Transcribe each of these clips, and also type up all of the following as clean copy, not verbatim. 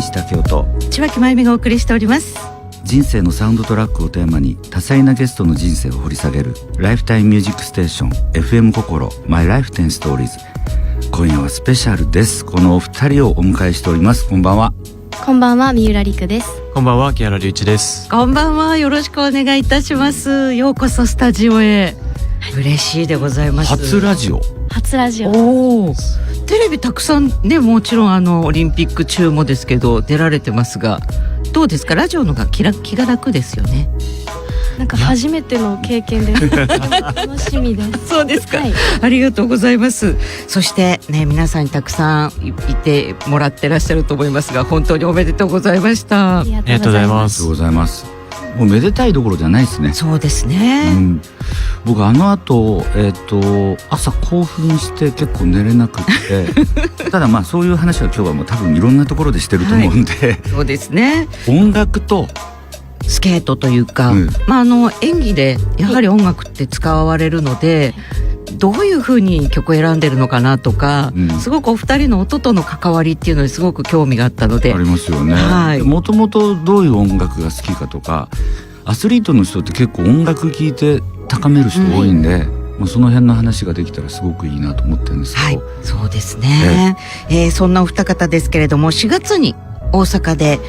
西武雄と千葉木真由美がお送りしております。人生のサウンドトラックをテーマに多彩なゲストの人生を掘り下げるライフタイムミュージックステーション FM 心 My Life 10 Stories。 今夜はスペシャルです。このお二人をお迎えしております。こんばんは。こんばんは、三浦陸です。こんばんは、木原隆一です。こんばんは、よろしくお願いいたします。ようこそスタジオへ。嬉しいでございます。初ラジオ。おー、テレビたくさんね、もちろんオリンピック中もですけど出られてますが、どうですか？ラジオのが気が楽ですよね。なんか初めての経験です。楽しみです。そうですか、はい、ありがとうございます。そしてね、皆さんにたくさんいてもらってらっしゃると思いますが、本当におめでとうございました。ありがとうございます。もうめでたいどころじゃないですね。そうですね、僕後、朝興奮して結構寝れなくてただまあそういう話は今日はもう多分いろんなところでしてると思うんで、はい、そうですね。音楽とスケートというか、演技でやはり音楽って使われるので、どういう風に曲を選んでるのかなとか、すごくお二人の音との関わりっていうのにすごく興味があったので。ありますよね。もともとどういう音楽が好きかとか、アスリートの人って結構音楽聴いて高める人多いんで、その辺の話ができたらすごくいいなと思ってるんですけど。はい、そうですね。そんなお二方ですけれども、4月に大阪で、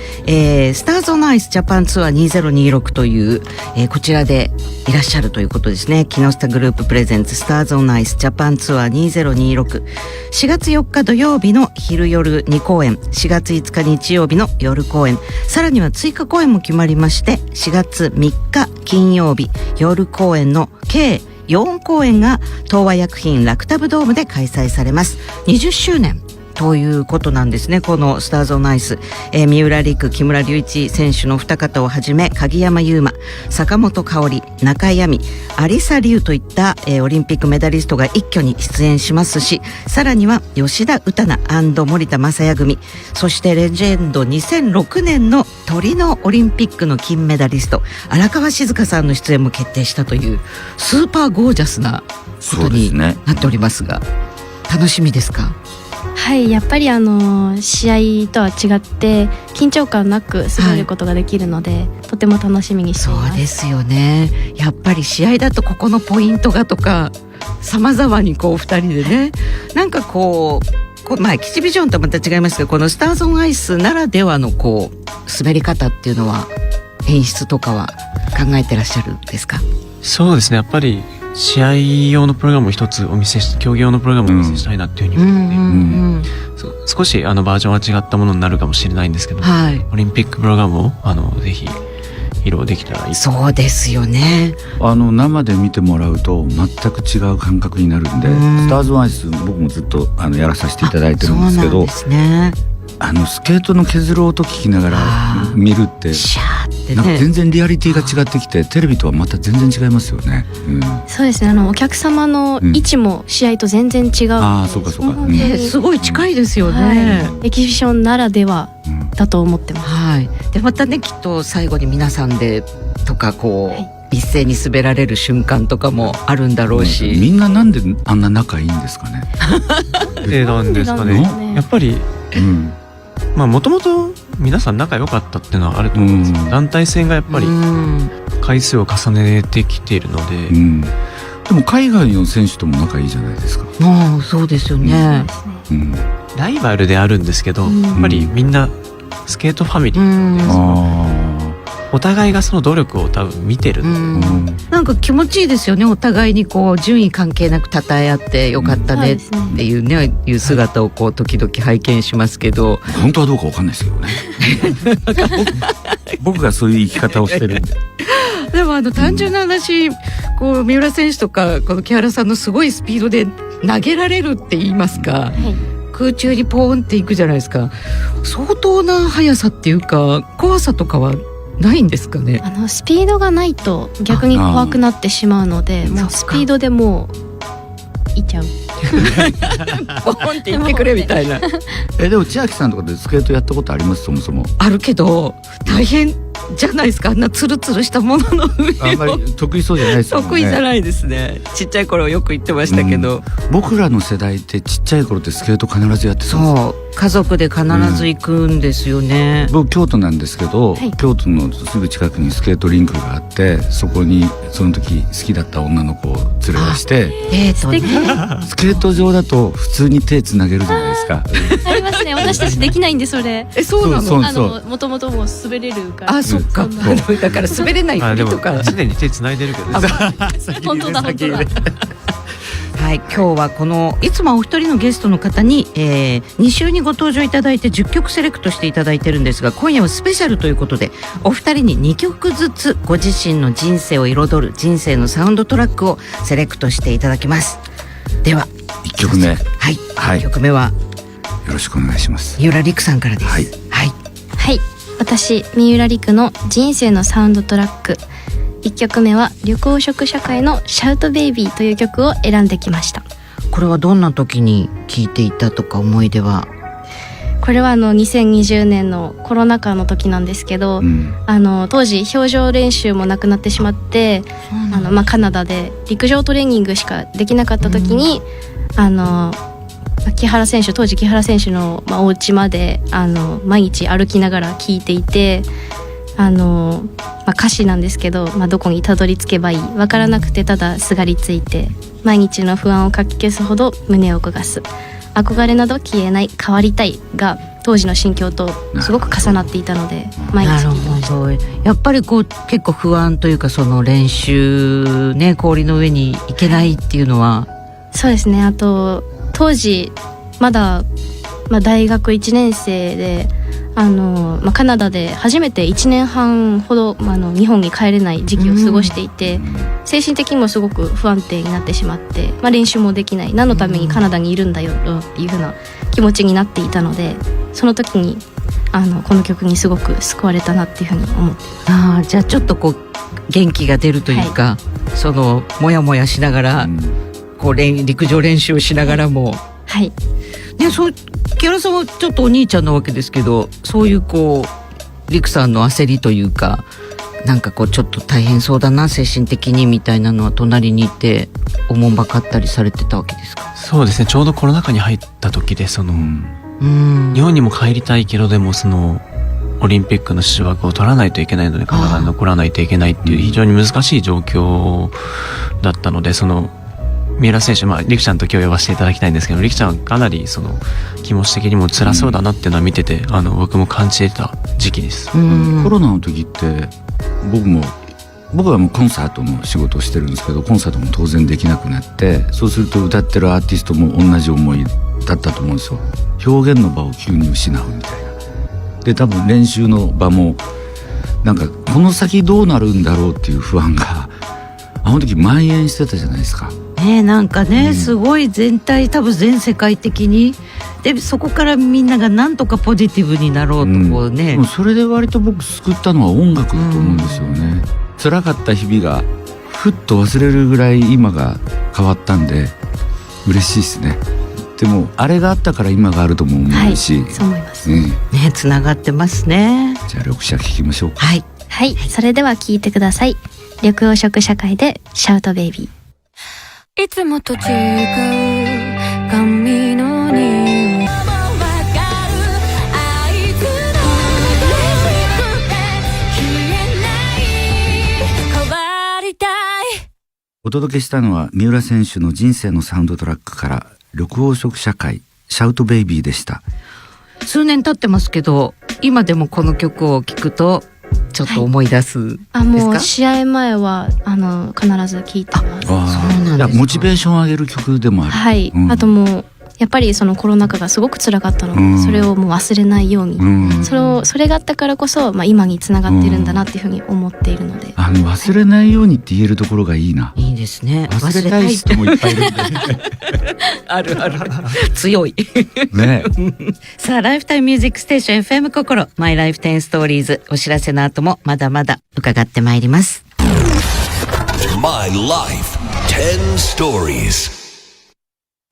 スターズオンアイスジャパンツアー2026という、こちらでいらっしゃるということですね。木下グループプレゼンツスターズオンアイスジャパンツアー2026、 4月4日土曜日の昼夜2公演、4月5日日曜日の夜公演、さらには追加公演も決まりまして、4月3日金曜日夜公演の計4公演が東和薬品ラクタブドームで開催されます。20周年ということなんですね。このスターズオンアイス、三浦璃来、木村隆一選手の二方をはじめ、鍵山優真、坂本花織、中井亜美、有沙龍といった、オリンピックメダリストが一挙に出演しますし、さらには吉田詩那&森田正也組、そしてレジェンド2006年のトリノオリンピックの金メダリスト荒川静香さんの出演も決定したというスーパーゴージャスなことになっておりますが、楽しみですか？はい、やっぱり試合とは違って緊張感なく滑ることができるので、とても楽しみにしています。そうですよね。やっぱり試合だとここのポイントがとか様々にこう2人でね、なんかこうエキシビジョンとはまた違いますけど、このスターズオンアイスならではのこう滑り方っていうのは、演出とかは考えてらっしゃるんですか？そうですね、やっぱり試合用のプログラムを一つ競技用のプログラムをお見せしたいなっていうふうに思って、少しバージョンは違ったものになるかもしれないんですけど、オリンピックプログラムをぜひ披露できたらいい。そうですよね。生で見てもらうと全く違う感覚になるんで、スターズオンアイス僕もずっとやらさせていただいてるんですけど、そうなんですね。スケートの削る音聞きながら見るって、シャーってね、なんか全然リアリティが違ってきて、テレビとはまた全然違いますよね。そうですね、お客様の位置も試合と全然違うので、そうかそうか、すごい近いですよね。エキシビションならではだと思ってます。でまたね、きっと最後に皆さんでとか一斉に滑られる瞬間とかもあるんだろうし、みんななんであんな仲いいんですかね。なんですかね。やっぱりもともと皆さん仲良かったっていうのはあると思うんですけど、団体戦がやっぱり回数を重ねてきているので、でも海外の選手とも仲いいじゃないですか。そうですよね。ライバルであるんですけど、やっぱりみんなスケートファミリー、お互いがその努力を多分見てる、なんか気持ちいいですよね。お互いに順位関係なく称え合ってよかったねっていうね、いう姿を時々拝見しますけど、本当はどうかわかんないですけどね。僕がそういう生き方をしてるんで。でも単純な話、三浦選手とかこの木原さんのすごいスピードで投げられるって言いますか、空中にポーンっていくじゃないですか。相当な速さっていうか怖さとかはないんですかね。スピードがないと逆に怖くなってしまうので、もうスピードでもういっちゃう。ポーンって言ってくれみたいな。でも千秋さんとかでスケートやったことあります？そもそも。あるけど大変じゃないですか。あんなツルツルしたものの上をあんまり得意そうじゃないですもんね。得意じゃないですね。ちっちゃい頃よく言ってましたけど、僕らの世代ってちっちゃい頃ってスケート必ずやってたんですよ。そう家族で必ず行くんですよね。僕京都なんですけど、京都のすぐ近くにスケートリンクがあって、そこにその時好きだった女の子を連れ出して、スケート場だと普通に手つなげるじゃないですか。ありますね。私たちできないんでそれ。そうなの。もともともう滑れるから。そっか。だから滑れないふりとか。すでに手つないでるけど。本当だ。はい、今日はこのいつもお一人のゲストの方に、2週にご登場いただいて10曲セレクトしていただいてるんですが、今夜はスペシャルということでお二人に2曲ずつご自身の人生を彩る人生のサウンドトラックをセレクトしていただきます。では1曲目、1曲目はよろしくお願いします。三浦璃来さんからです。はい、私三浦璃来の人生のサウンドトラック、1曲目は緑黄色社会のシャウトベイビーという曲を選んできました。これはどんな時に聴いていたとか思い出は？これは2020年のコロナ禍の時なんですけど、当時表情練習もなくなってしまって、カナダで陸上トレーニングしかできなかった時に、木原選手、当時木原選手の、お家まで毎日歩きながら聴いていて、歌詞なんですけど、どこにたどり着けばいいわからなくて、ただすがりついて毎日の不安をかき消すほど胸を焦がす、憧れなど消えない変わりたいが当時の心境とすごく重なっていたので毎日聴いてました。やっぱりこう結構不安というか、その練習ね、氷の上に行けないっていうのは。そうですね。あと当時まだ、大学1年生でカナダで初めて1年半ほど、日本に帰れない時期を過ごしていて、精神的にもすごく不安定になってしまって、練習もできない、何のためにカナダにいるんだよっていう風な気持ちになっていたので、その時にこの曲にすごく救われたなっていう風に思っています。じゃあちょっとこう元気が出るというか、そのモヤモヤしながら、こう陸上練習をしながらも、木原さんはちょっとお兄ちゃんなわけですけど、そういうこう陸さんの焦りというか、なんかこうちょっと大変そうだな精神的にみたいなのは隣にいておもんばかったりされてたわけですか？そうですね。ちょうどコロナ禍に入った時で、日本にも帰りたいけど、でもオリンピックの出枠を取らないといけないのでカナダに残らないといけないっていう非常に難しい状況だったので、三浦選手、りくちゃんと今日呼ばせていただきたいんですけど、りくちゃんはかなり気持ち的にも辛そうだなっていうのは見てて、僕も感じてた時期です。コロナの時って僕はもうコンサートの仕事をしてるんですけど、コンサートも当然できなくなって、そうすると歌ってるアーティストも同じ思いだったと思うんですよ。表現の場を急に失うみたいな。で多分練習の場もなんかこの先どうなるんだろうっていう不安があの時蔓延してたじゃないですか。なんかね、すごい多分全世界的にで、そこからみんながなんとかポジティブになろうとこうね、もうそれで割と僕救ったのは音楽だと思うんですよね。辛かった日々がふっと忘れるぐらい今が変わったんで嬉しいですね。でもあれがあったから今があるとも思うし、そう思いますつながってますね。じゃあ緑茶聞きましょうか。それでは聴いてください。緑黄色社会でシャウトベイビー。いつもと違う髪の匂い、お届けしたのは三浦選手の人生のサウンドトラックから緑黄色社会シャウトベイビーでした。数年経ってますけど、今でもこの曲を聴くとちょっと思い出すですか？もう試合前は必ず聴いてます。そうなんですか。モチベーションを上げる曲でもある。あともうやっぱりコロナ禍がすごく辛かったので、それをもう忘れないように、それがあったからこそ、今につながってるんだなっていうふうに思っているので、忘れないようにって言えるところがいいな。いいですね。忘れたい人もいっぱいいるんである強いね。さあ、ライフタイムミュージックステーション FM 心マイライフ10ストーリーズ、お知らせの後もまだまだ伺ってまいります。 My Life 10 Stories。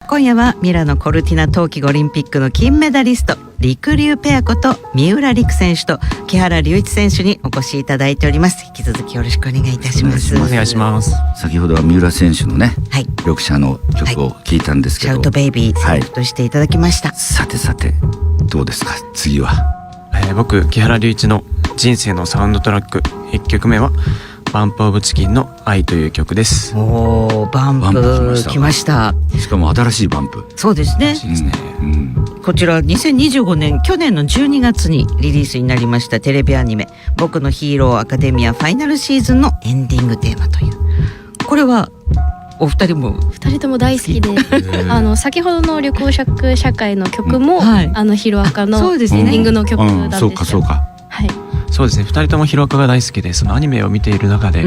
今夜はミラノコルティナ冬季オリンピックの金メダリスト陸竜ペアこと三浦璃来選手と木原龍一選手にお越しいただいております。引き続きよろしくお願いいたします。お願いします。先ほどは三浦選手のね、はい、緑茶の曲を聞いたんですけど、シャウトベイビーセレクトしていただきました、さてどうですか次は。僕木原龍一の人生のサウンドトラック1曲目はバンプオブチキンの愛という曲です。おー、バンプ来ました。しかも新しいバンプ。そうですね、こちら2025年去年の12月にリリースになりましたテレビアニメ僕のヒーローアカデミアファイナルシーズンのエンディングテーマという、これはお二人とも大好きで先ほどの旅行者社会の曲も、ヒロアカのエンディングの曲なんですよ。そうか、はい、そうですね。2人ともヒロアカが大好きで、そのアニメを見ている中で、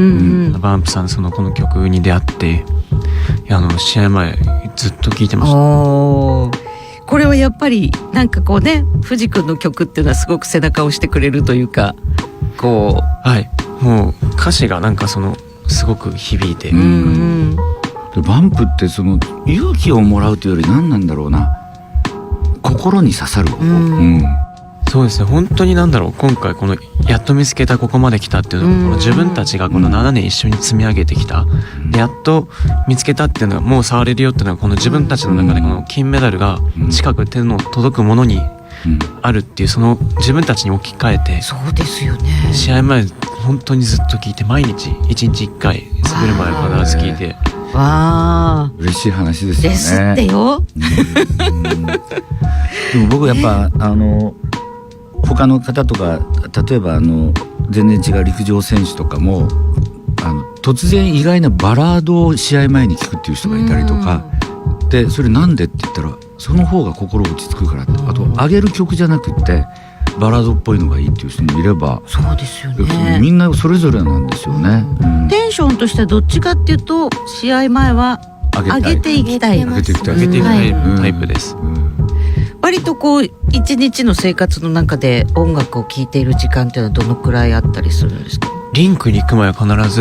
バンプさんこの曲に出会って、試合前ずっと聴いてました。これはやっぱりなんかこうね、藤君の曲っていうのはすごく背中を押してくれるというか、はい、もう歌詞がなんかすごく響いて、バンプって勇気をもらうというより何なんだろうな、心に刺さる。そうですね。本当に今回このやっと見つけたここまで来たっていうのは、この自分たちがこの7年一緒に積み上げてきた、でやっと見つけたっていうのはもう触れるよっていうのは、この自分たちの中でこの金メダルが近く手の届くものにあるっていう、その自分たちに置き換えて、そうですよね。試合前本当にずっと聞いて、毎日1日1回滑る前必ず聞いて、わー、嬉しい話ですよね。ですってよ。でも僕やっぱ他の方とか、例えば全然違う陸上選手とかも突然意外なバラードを試合前に聴くっていう人がいたりとかで、それなんでって言ったら、その方が心落ち着くからって。あと上げる曲じゃなくってバラードっぽいのがいいっていう人もいれば、そうですよね。みんなそれぞれなんですよね。テンションとしてはどっちかっていうと、試合前は上げていきたいタイプです。割と一日の生活の中で音楽を聴いている時間っていうのはどのくらいあったりするんですか？リンクに行く前は必ず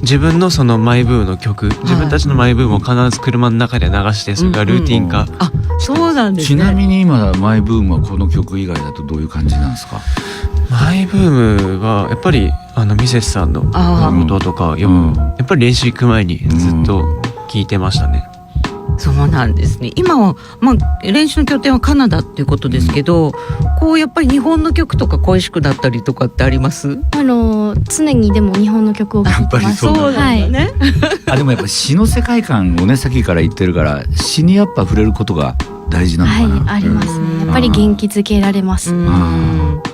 自分のマイブームの曲、自分たちのマイブームを必ず車の中で流して、それがルーティン化。そうなんですね。ちなみに今マイブームはこの曲以外だとどういう感じなんですか？マイブームはやっぱりミセスさんのこととかやっぱり練習行く前にずっと聴いてましたね。そうなんですね。今は、練習の拠点はカナダっていうことですけど、やっぱり日本の曲とか恋しくなったりとかってあります？常にでも日本の曲を聴いてます。そうなんだね。でもやっぱ詩の世界観をね、さっきから言ってるから、詩にやっぱ触れることが大事なのかな。はい、ありますね。やっぱり元気づけられます。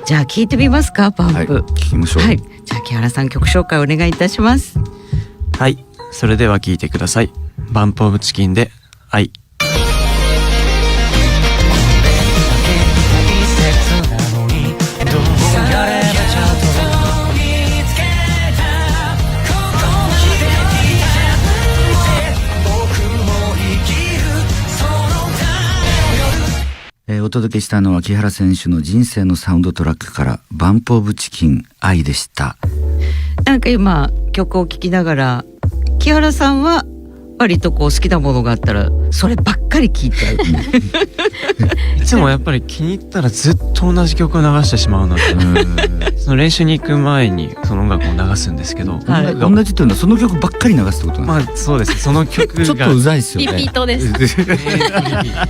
じゃあ聞いてみますか、バンプ。聞きましょう。じゃあ木原さん、曲紹介お願いいたします。はい、それでは聞いてください。バンプオブチキンで愛。お届けしたのは木原選手の人生のサウンドトラックからバンプオブチキン愛でした。なんか今曲を聴きながら、木原さんは割と好きなものがあったらそればっかり聴いちゃう。いつもやっぱり気に入ったらずっと同じ曲を流してしまうので、その練習に行く前にその音楽を流すんですけど、同じっていうのはその曲ばっかり流すってことなんですか？そうです。その曲がちょっとうざいですよね。リピートです。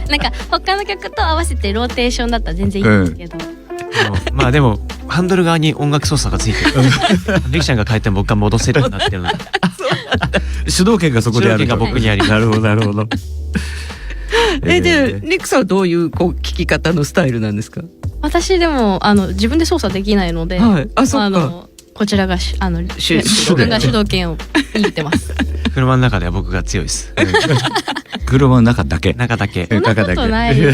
なんか他の曲と合わせてローテーションだったら全然いいんですけど、でもハンドル側に音楽操作がついてる。リキちゃんが変えても僕が戻せるようになってるので、主導権がそこである。主導権が僕にあります。なるほど。でリクさんはどういう聴き方のスタイルなんですか？私でも自分で操作できないので、こちらが自分が主導権を握ってます。車の中では僕が強いです。車の中だけ。そんなことないよ。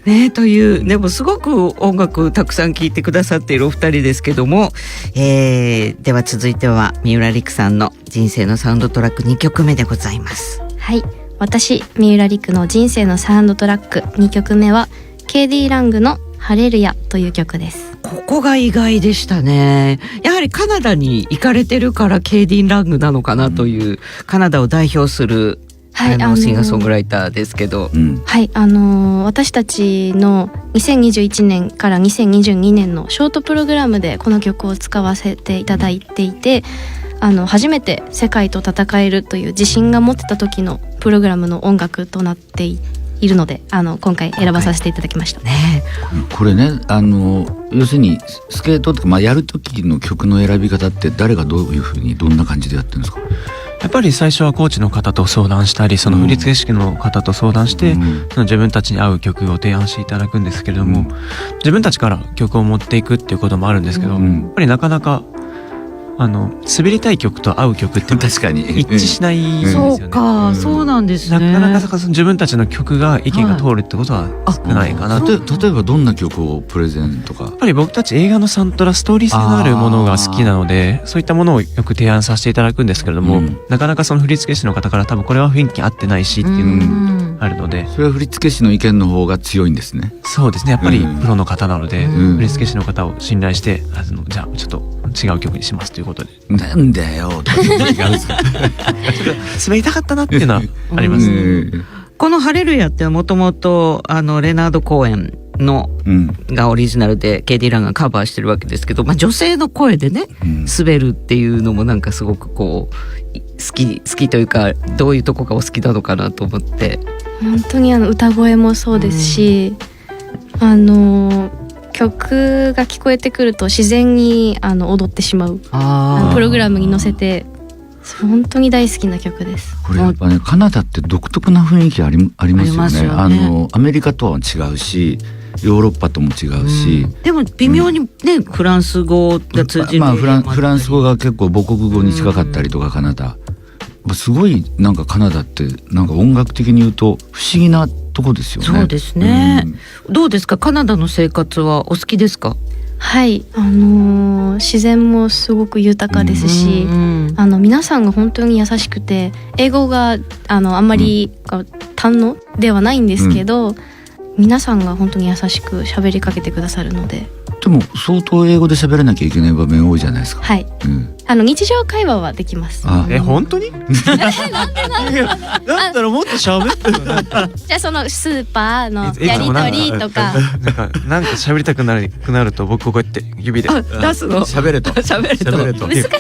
ね、というでもすごく音楽たくさん聴いてくださっているお二人ですけども、では続いては三浦璃来さんの人生のサウンドトラック2曲目でございます。はい、私三浦璃来の人生のサウンドトラック2曲目は KD ラングのハレルヤという曲です。そこが意外でしたね。やはりカナダに行かれてるからケイディ・ラングなのかなという、カナダを代表するシンガーソングライターですけど、はい、私たちの2021年から2022年のショートプログラムでこの曲を使わせていただいていて、初めて世界と戦えるという自信が持ってた時のプログラムの音楽となっているので、今回選ばさせていただきました、ね。これね、要するにスケートとか、やる時の曲の選び方って誰がどういうふうにどんな感じでやってるんですか？やっぱり最初はコーチの方と相談したり、その振付師の方と相談して、その自分たちに合う曲を提案していただくんですけれども、自分たちから曲を持っていくっていうこともあるんですけど、やっぱりなかなか滑りたい曲と合う曲って確かに一致しないんですよね。そうか、そうなんですね。なかなかその自分たちの曲が意見が通るってことは少ないかなと。例えばどんな曲をプレゼンとか？やっぱり僕たち映画のサントラ、ストーリー性のあるものが好きなので、そういったものをよく提案させていただくんですけれども、なかなかその振付師の方から多分これは雰囲気合ってないしっていうのもあるので、それは振付師の意見の方が強いんですね。そうですね、やっぱりプロの方なので、振付師の方を信頼して、じゃあちょっと違う曲にしますということで。なんだよとか違うんですか？滑りたかったなっていうのはありますね。このハレルヤってもともとレナード・コーエンの、がオリジナルでケイディ・ランがカバーしてるわけですけど、女性の声でね、滑るっていうのもなんかすごくこう好きというか、どういうとこがお好きなのかなと思って。本当に歌声もそうですし、曲が聞こえてくると自然に踊ってしまう、プログラムに乗せて、本当に大好きな曲です。これやっぱね、カナダって独特な雰囲気ありますよね。アメリカとは違うし、ヨーロッパとも違うし、でも微妙にね、フランス語が通じる、フランス語が結構母国語に近かったりとか、カナダすごいなんかカナダってなんか音楽的に言うと不思議なとこですよね。そうですね、どうですか、カナダの生活はお好きですか？はい、自然もすごく豊かですし、皆さんが本当に優しくて、英語があんまり堪能ではないんですけど、皆さんが本当に優しく喋りかけてくださるので。でも相当英語で喋らなきゃいけない場面多いじゃないですか。はい、日常会話はできます。本当に？だったらもっと喋ってよ。じゃあそのスーパーのやりとりとか、なんか喋りたくなると僕こうやって指で出すの。喋れと難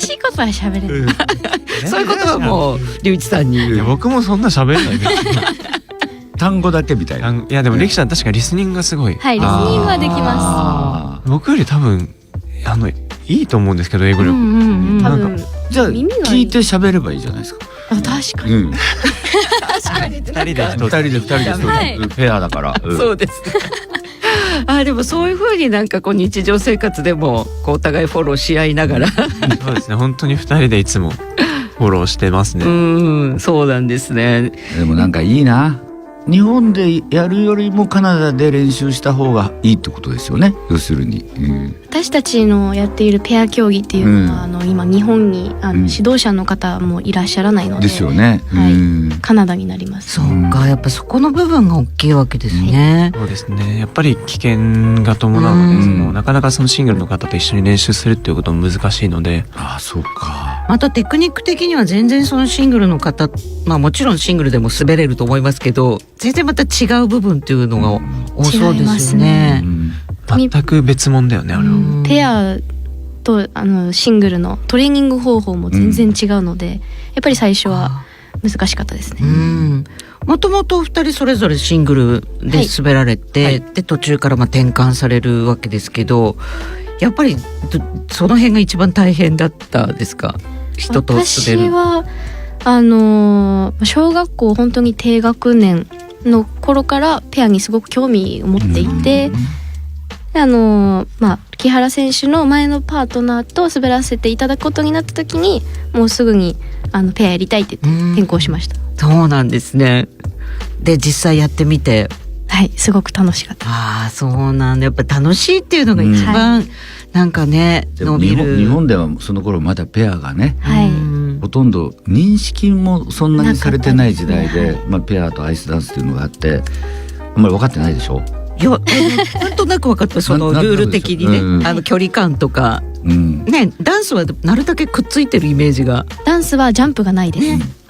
しいことは喋れる。そういうことはもう龍一さんに。いや僕もそんな喋れないです。単語だけみたいな。いやでもレキさん確かリスニングがすごい。はい、リスニングはできます。僕より多分いいと思うんですけど、英語力。多分じゃあ聞いて喋ればいいじゃないですか。確かに。2人でペアだから。そうです。でもそういう風になんかこう日常生活でもこうお互いフォローし合いながら。そうですね、本当に2人でいつもフォローしてますね。そうなんですね。でもなんかいいな。日本でやるよりもカナダで練習した方がいいってことですよね、要するに。私たちのやっているペア競技っていうのは、今日本に指導者の方もいらっしゃらないので。ですよね。カナダになります。そうか、やっぱそこの部分が大きいわけですね。そうですね、やっぱり危険が伴うので、なかなかそのシングルの方と一緒に練習するっていうことも難しいので。そうか。またテクニック的には全然そのシングルの方、もちろんシングルでも滑れると思いますけど、全然また違う部分っていうのが多そうですよね。全く別物だよね、あれは。ペアとシングルのトレーニング方法も全然違うので、やっぱり最初は難しかったですね。もともとお二人それぞれシングルで滑られて、で途中から転換されるわけですけど、やっぱりその辺が一番大変だったですか？人と滑る。私は小学校本当に低学年の頃からペアにすごく興味を持っていて、木原選手の前のパートナーと滑らせていただくことになった時に、もうすぐにペアやりたいって言って転校しました。そうなんですね。で実際やってみて、すごく楽しかった。そうなんだ。やっぱ楽しいっていうのが一番、なんかね、伸びる。日本ではその頃まだペアがね、ほとんど認識もそんなにされてない時代で、ペアとアイスダンスっていうのがあって、あんまり分かってないでしょ。いやなんとなく分かった。そのルール的にね、距離感とか、ね、ダンスはなるだけくっついてるイメージが。ダンスはジャンプがないです、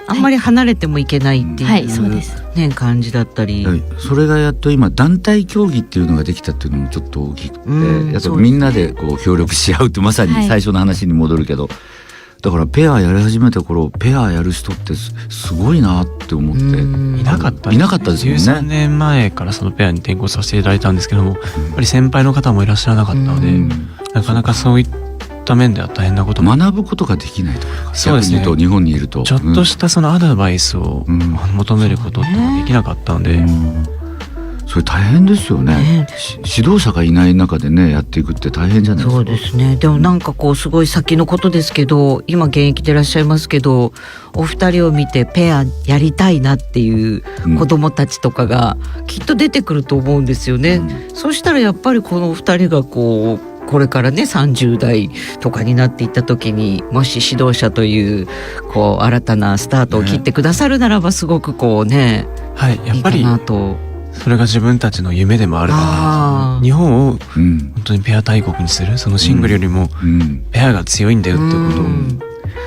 あんまり離れてもいけないっていう、はい、そうです、ね、感じだったり、それがやっと今団体競技っていうのができたっていうのもちょっと大きくて、やっぱみんなでこう協力し合うってまさに最初の話に戻るけど、だからペアやり始めた頃ペアやる人ってすごいなって思って、いなかったですよね。13年前からそのペアに転向させていただいたんですけども、やっぱり先輩の方もいらっしゃらなかったので、なかなかそういった面では大変なことも学ぶことができないとか、そうですね、逆に言うと日本にいるとちょっとしたそのアドバイスを求めることってのができなかったので、それ大変ですよね。指導者がいない中でねやっていくって大変じゃないですか。そうですね。でもなんかこうすごい先のことですけど、今現役でいらっしゃいますけど、お二人を見てペアやりたいなっていう子供たちとかがきっと出てくると思うんですよね、そしたらやっぱりこのお二人がこれからね30代とかになっていった時に、もし指導者という新たなスタートを切ってくださるならば、すごくね、はい、やっぱりいいかなと。それが自分たちの夢でもあるかな。日本を本当にペア大国にする、そのシングルよりもペアが強いんだよっていうことを、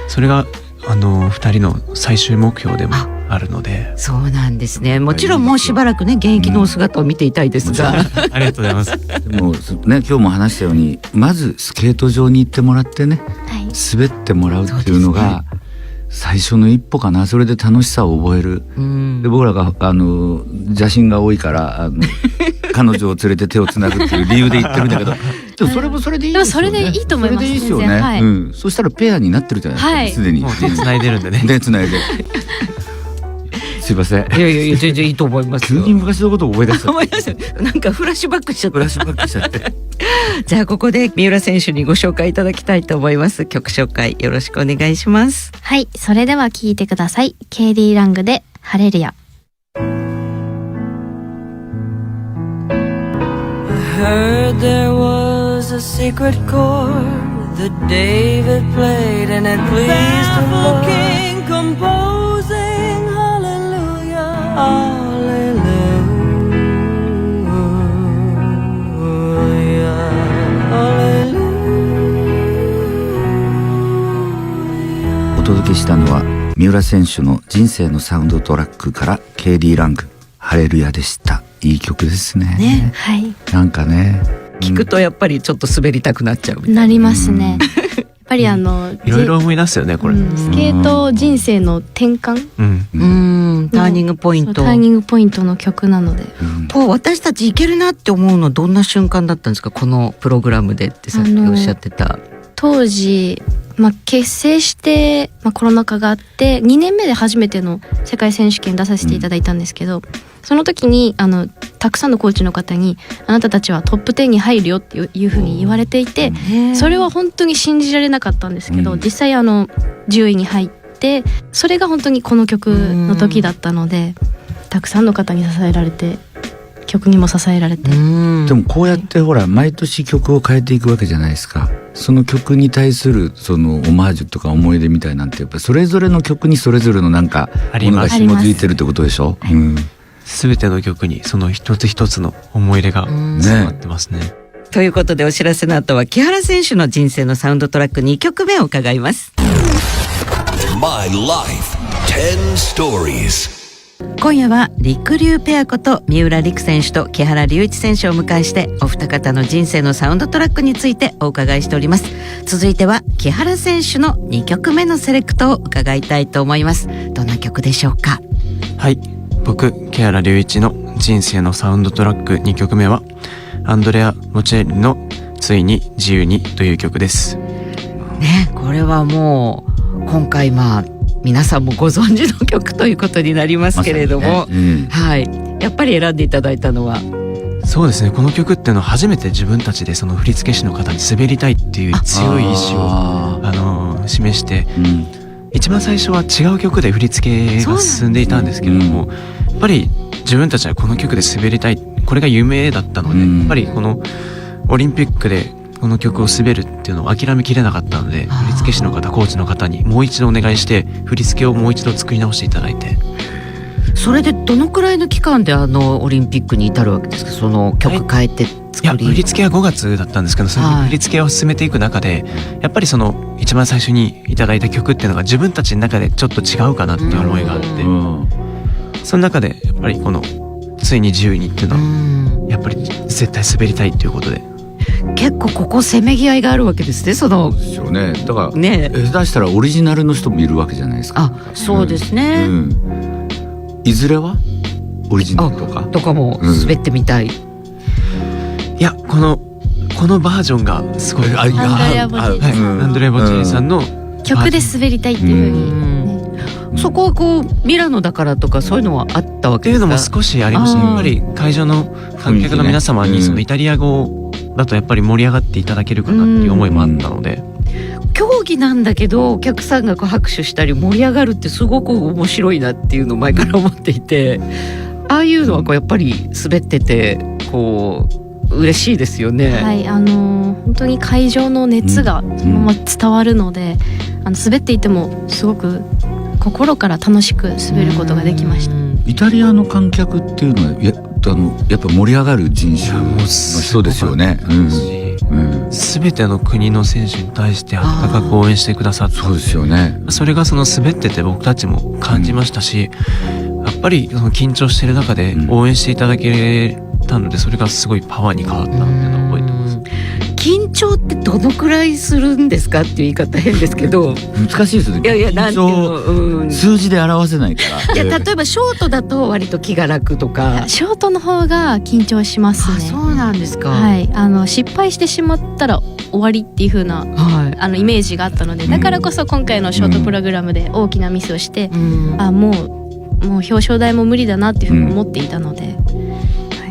それが2人の最終目標でもあるので。そうなんですね。もちろんもうしばらくね現役のお姿を見ていたいですが、ありがとうございます。でもね、今日も話したようにまずスケート場に行ってもらってね、滑ってもらうっていうのが最初の一歩かな。それで楽しさを覚える。で僕らが邪心が多いから彼女を連れて手をつなぐっていう理由で言ってるんだけど、でもそれもそれでいいですよね。でもそれでいいと思います。それでいいですよね、そしたらペアになってるじゃないですか、すでに。もう手つないでるんでね。手つないで。すいません。いや全然いいと思いますよ。急に昔のことを思い出した。思い出した。なんかフラッシュバックしちゃった。フラッシュバックしちゃって。じゃあここで三浦選手にご紹介いただきたいと思います。曲紹介よろしくお願いします。はい、それでは聴いてください。KD ラングでハレルヤ。I heard there was a secret chord that David played and it pleased the Lord. King composing hallelujah, hallelujah, hallelujah. お届けしたのは三浦選手の人生のサウンドトラックから KD ラングハレルヤでした。いい曲ですね。はい。なんかね、聞くとやっぱりちょっと滑りたくなっちゃうみたいな。なりますね。やっぱりいろいろ思い出すよねこれ。スケート人生の転換、ターニングポイント。ターニングポイントの曲なので、私たちいけるなって思うのはどんな瞬間だったんですか、このプログラムでってさっきおっしゃってた。当時結成して、コロナ禍があって2年目で初めての世界選手権出させていただいたんですけど、その時にたくさんのコーチの方にあなたたちはトップ10に入るよっていうふうに言われていて、それは本当に信じられなかったんですけど、実際10位に入って、それが本当にこの曲の時だったので、たくさんの方に支えられて、曲にも支えられて。でもこうやってほら毎年曲を変えていくわけじゃないですか。その曲に対するそのオマージュとか思い出みたいなんて、やっぱそれぞれの曲にそれぞれのなんかものが紐づいてるってことでしょ。全ての曲にその一つ一つの思い出が詰まってますね。ということでお知らせの後は木原選手の人生のサウンドトラック2曲目を伺います。 My Life 10 Stories。今夜は陸流ペアこと三浦璃来選手と木原龍一選手をお迎えして、お二方の人生のサウンドトラックについてお伺いしております。続いては木原選手の2曲目のセレクトを伺いたいと思います。どんな曲でしょうか。はい、僕木原龍一の人生のサウンドトラック2曲目はアンドレア・ボチェリのついに自由にという曲ですね。これはもう今回皆さんもご存知の曲ということになりますけれども、はい、やっぱり選んでいただいたのは。そうですね、この曲っていうのは初めて自分たちでその振付師の方に滑りたいっていう強い意志を示して、一番最初は違う曲で振り付けが進んでいたんですけれども、やっぱり自分たちはこの曲で滑りたい、これが夢だったので、やっぱりこのオリンピックでこの曲を滑るっていうのを諦めきれなかったので、振付師の方コーチの方にもう一度お願いして振り付けをもう一度作り直していただいて、それでどのくらいの期間でオリンピックに至るわけですか？その曲変えて作り、振り付けは5月だったんですけど、その振り付けを進めていく中で、やっぱりその一番最初にいただいた曲っていうのが自分たちの中でちょっと違うかなっていう思いがあって、その中でやっぱりこのついに自由にっていうのはやっぱり絶対滑りたいっていうことで、結構ここせめぎ合いがあるわけですね。そうですよね。だからね、下手したらオリジナルの人もいるわけじゃないですか。そうですね、いずれはオリジナルとかも滑ってみたい。いや、このバージョンがすごいアンドレア・ボチェリさんの曲で滑りたいっていう風に、そこはこうミラノだからとかそういうのはあったわけですか？っていうのも少しありました。やっぱり会場の観客の皆様にそのイタリア語だとやっぱり盛り上がっていただけるかなっていう思いもあったので、競技なんだけどお客さんがこう拍手したり盛り上がるってすごく面白いなっていうのを前から思っていて、ああいうのはこうやっぱり滑っててこう嬉しいですよね。はい、本当に会場の熱がそのまま伝わるので、滑っていてもすごく心から楽しく滑ることができました。イタリアの観客っていうのはやっぱ盛り上がる人種の人ですよね。全ての国の選手に対して温かく応援してくださって、そうですよね。それがその滑ってて僕たちも感じましたし、やっぱりその緊張してる中で応援していただけたので、それがすごいパワーに変わったっていうのを覚えてます。緊張ってどのくらいするんですかっていう言い方変ですけど難しいですね。いやなんていうの、数字で表せないから。いや例えばショートだと割と気が楽とか。ショートの方が緊張しますね。そうなんですか。はい、失敗してしまったら終わりっていう風な、イメージがあったので、だからこそ今回のショートプログラムで大きなミスをして、もう表彰台も無理だなっていう風に思っていたので、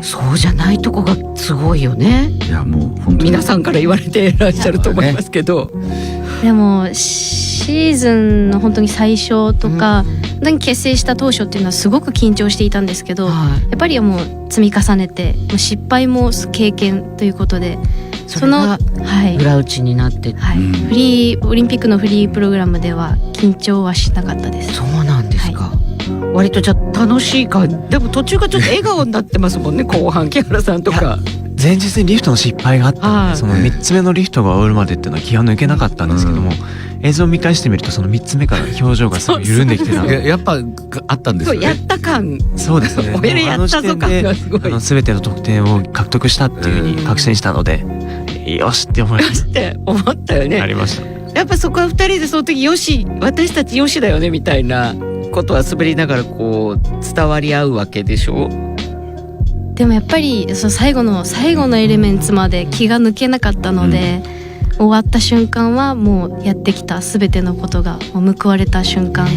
そうじゃないとこがすごいよね。いやもう本当に皆さんから言われていらっしゃると思いますけど、でもシーズンの本当に最初とか、本当に結成した当初っていうのはすごく緊張していたんですけど、やっぱりもう積み重ねて失敗も経験ということで、その裏打ちになって、オリンピックのフリープログラムでは緊張はしなかったです。そうなんですか。割とじゃ楽しい感。でも途中がちょっと笑顔になってますもんね。後半木原さんとか前日にリフトの失敗があったので、その3つ目のリフトが終わるまでっていうのは気が抜けなかったんですけども、映像を見返してみるとその3つ目から表情がすごい緩んできてたやっぱあったんですよね。やった感。そうですね。俺やったぞ感がすごい。全ての得点を獲得したっていうふうに確信したので、よしって思いました。って思ったよね。ありました。やっぱそこは2人でその時よし、私たちよしだよねみたいなことは滑りながらこう伝わり合うわけでしょ。でもやっぱりその最後のエレメンツまで気が抜けなかったので、終わった瞬間はもうやってきた全てのことがもう報われた瞬間で、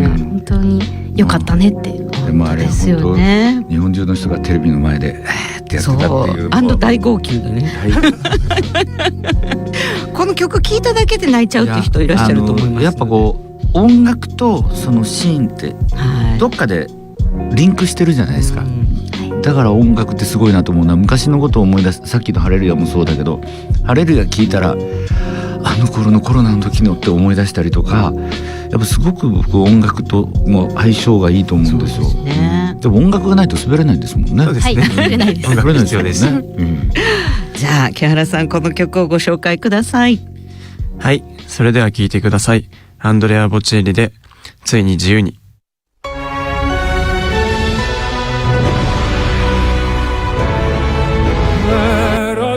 本当に良かったねってでもあれですよね。日本中の人がテレビの前でってやってたっていう、大号泣だね。この曲聴いただけで泣いちゃうっていう人いらっしゃると思います。やっぱこう音楽とそのシーンってどっかでリンクしてるじゃないですか。だから音楽ってすごいなと思うのは、昔のことを思い出す。さっきのハレルヤもそうだけど、ハレルヤ聞いたらあの頃のコロナの時のって思い出したりとか、やっぱすごく僕音楽とも相性がいいと思うんですよ。そうですね。でも音楽がないと滑れないんですもんね。そうですね。滑れないです。音楽必要ですね。じゃあ木原さん、この曲をご紹介ください。はい、それでは聴いてください。アンドレア・ボチェリでついに自由に。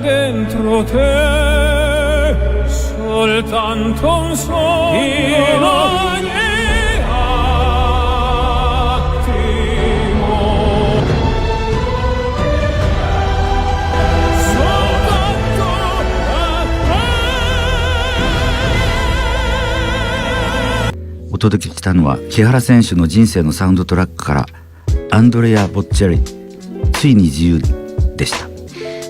Dentro te soltanto un sogno in ogni attimo, soltanto a te。お届けしたのは木原選手の人生のサウンドトラックからアンドレア・ボッチェリついに自由でした。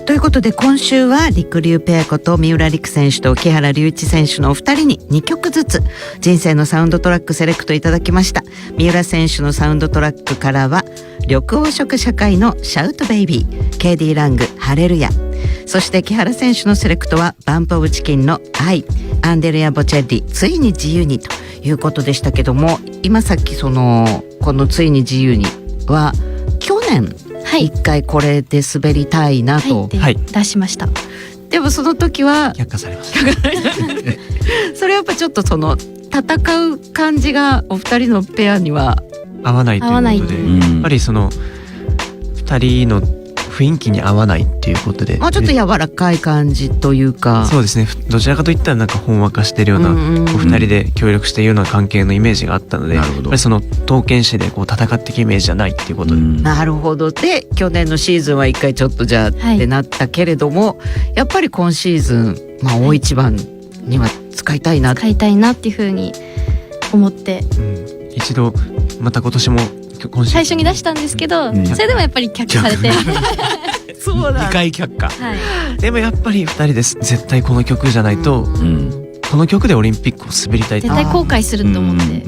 ということで今週は陸竜ペアこと三浦璃来選手と木原龍一選手のお二人に2曲ずつ人生のサウンドトラックセレクトいただきました。三浦選手のサウンドトラックからは緑黄色社会のシャウトベイビー、KD ラングハレルヤ、そして木原選手のセレクトはバンプオブチキンの愛、アンデレア・ボチェリついに自由にということでしたけども、今さっきこのついに自由には去年一回これで滑りたいなと、はい出しました。でもその時は却下されましたそれやっぱちょっとその戦う感じがお二人のペアには合わないということで、やっぱりその2人の雰囲気に合わないっていうことで、もうちょっと柔らかい感じというか、そうですね、どちらかといったらなんかほんわかしてるような、お二人で協力しているような関係のイメージがあったので、やっぱりその刀剣士でこう戦っていくイメージじゃないっていうことで、なるほど。で去年のシーズンは一回ちょっとじゃあってなったけれども、やっぱり今シーズン、大一番には使いたいなっていうふうに思って、一度また今年も最初に出したんですけど、それでもやっぱり却下されてそうだ、2回却下、でもやっぱり2人です絶対この曲じゃないと、この曲でオリンピックを滑りたいって絶対後悔すると思って、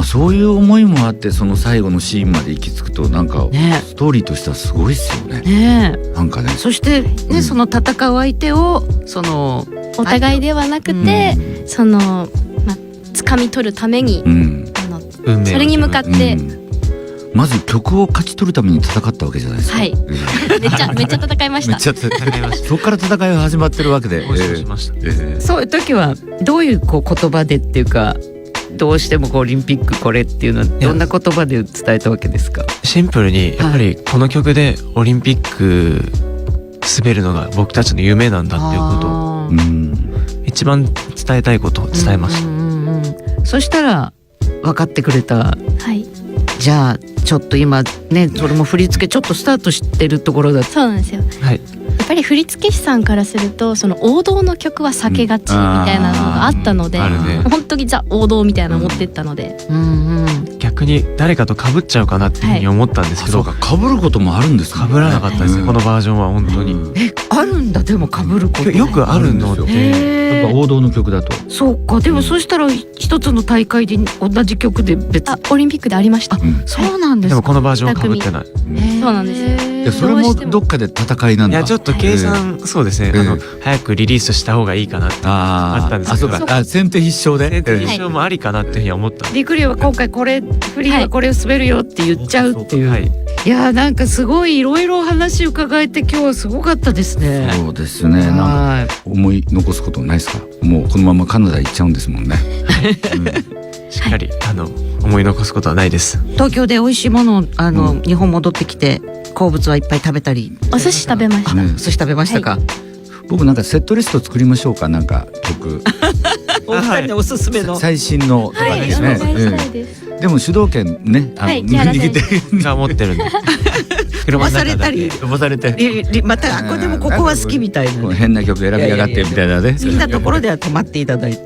そういう思いもあってその最後のシーンまで行き着くとなんかストーリーとしてはすごいですよね。なんかね、そしてね、その戦う相手をそのお互いではなくて、その掴み取るために、それに向かって、まず曲を勝ち取るために戦ったわけじゃないですか。はいめっちゃ戦いました。めっちゃ戦いましたそこから戦いが始まってるわけで、そういう時はどういう言葉でっていうか、どうしてもオリンピックこれっていうのはどんな言葉で伝えたわけですか？シンプルにやっぱりこの曲でオリンピック滑るのが僕たちの夢なんだっていうことを、一番伝えたいことを伝えました。そしたら分かってくれた。じゃあちょっと今ね、それも振り付けちょっとスタートしてるところだ。そうなんですよ。やっぱり振付師さんからするとその王道の曲は避けがちみたいなのがあったので、本当にザ王道みたいなの持ってったので、逆に誰かと被っちゃうかなっていうふうに思ったんですけど、被ることもあるんですか？被らなかったですね、このバージョンは本当に。あるんだ。でも被ることよくあるので、やっぱ王道の曲だと。そうか。でもそしたら一つの大会で同じ曲で別、オリンピックでありました。そうなんですか。でもこのバージョンは被ってない。そうなんですよ。それもどっかで戦いなんだ。いやちょっと計算、そうですね、早くリリースした方がいいかなってあったんですけど、先手必勝で先手必勝もありかなっていうふうに思った。リクリは今回これフリーはこれを滑るよって言っちゃうっていう。いやなんかすごいいろいろお話伺えて今日はすごかったですね。そうですね。なんか思い残すことないですか？もうこのままカナダ行っちゃうんですもんね。しっかり思い残すことはないです。東京で美味しいものを日本戻ってきて好物はいっぱい食べたり。お寿司食べました。お寿司食べましたか？僕なんかセットリスト作りましょうか。なんか曲お二人のおすすめの最新のとかですね。でも主導権ね、握ってが持ってるんで。飛ばされたり飛ばされてまたでもここは好きみたいな、変な曲選びやがってみたいなね。好きなところでは止まっていただいて、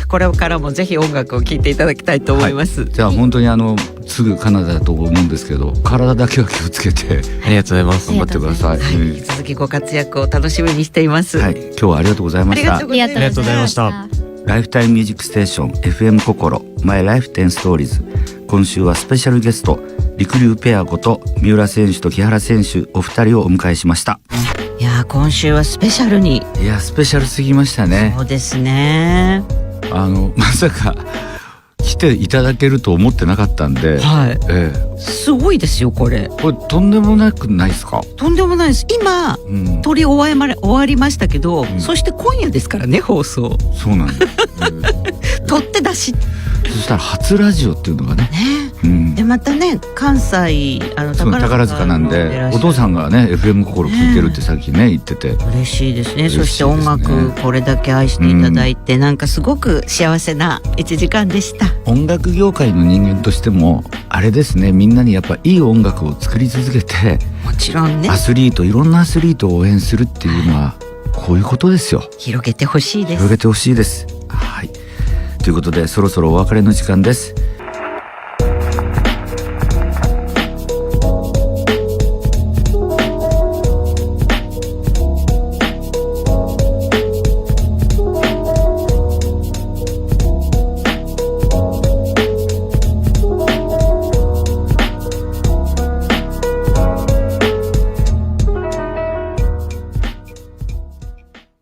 これからもぜひ音楽を聴いていただきたいと思います。じゃあ本当にすぐカナダだと思うんですけど、体だけは気をつけてありがとうございます。頑張ってください。引き続きご活躍を楽しみにしています。今日はありがとうございました。ありがとうございました。ライフタイムミュージックステーション FM 心 My Life 10 Stories。今週はスペシャルゲストりくりゅうペアこと三浦選手と木原選手お二人をお迎えしました。いや今週はスペシャルに。いやスペシャルすぎましたね。そうですね。まさか来ていただけると思ってなかったんで、すごいですよこれ。これとんでもなくないですか？とんでもないです。今、撮り終わりましたけど、そして今夜ですからね放送。そうなんです。撮って出し。そしたら初ラジオっていうのがね。でまたね関西宝塚なんでお父さんがね FM 心聞いてるってさっきね言ってて嬉しいですね。そして音楽これだけ愛していただいて、なんかすごく幸せな1時間でした。音楽業界の人間としてもあれですね、みんなにやっぱいい音楽を作り続けて、もちろんねアスリートいろんなアスリートを応援するっていうのはこういうことですよ。広げてほしいです。広げてほしいです。はい、ということでそろそろお別れの時間です。